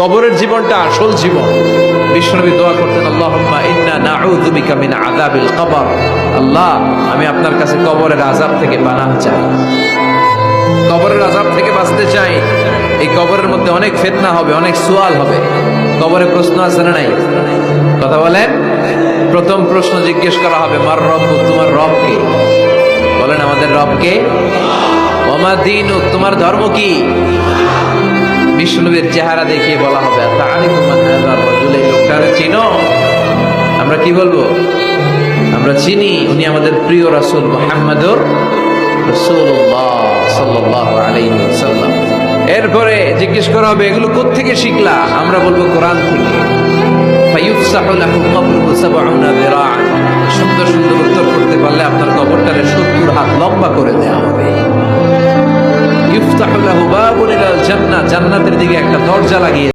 কবরের জীবনটা আসল জীবন। বিশ্বনবী দোয়া করতেন, আল্লাহুম্মা ইন্না নাউযু বিকা মিন আযাবিল কবর। আল্লাহ, আমি আপনার কাছে কবরের আযাব থেকে পানাহ চাই, কবরের আযাব থেকে বাঁচতে চাই। এই কবরের মধ্যে অনেক ফিতনা হবে, অনেক সুয়াল হবে। কবরে প্রশ্ন আছে না নাই? কথা বলেন। প্রথম প্রশ্ন জিজ্ঞেস করা হবে, মার রব্বুক, তোমার রব কে? বলেন, আমাদের রব কে? ওয়া মা দীনুক, তোমার ধর্ম কি? বিষ্ণুবীর চেহারা দেখিয়ে বলা হবে, তাআরিফু মান হাযার রাজুল, এই লোকটারে চিনো? আমরা কি বলবো? আমরা চিনি, উনি আমাদের প্রিয় রাসূল মুহাম্মদুর রাসূলুল্লাহ সাল্লাল্লাহু আলাইহি ওয়াসাল্লাম। এরপরে জিজ্ঞেস করা হবে, এগুলো কোত্থেকে শিখলা? আমরা বলবো, কোরআন থেকে। ফায়ুফসাহু লাহু কবরুহু ৭০ যিরাআন। সুন্দর সুন্দর উত্তর করতে পারলে আপনার কবরটারে ৭০ হাত লম্বা করে দেওয়া হবে। ইফতাহু লাহু বাবুন ইলাল জান্নাহ, জান্নাতের দিকে একটা দরজা লাগিয়ে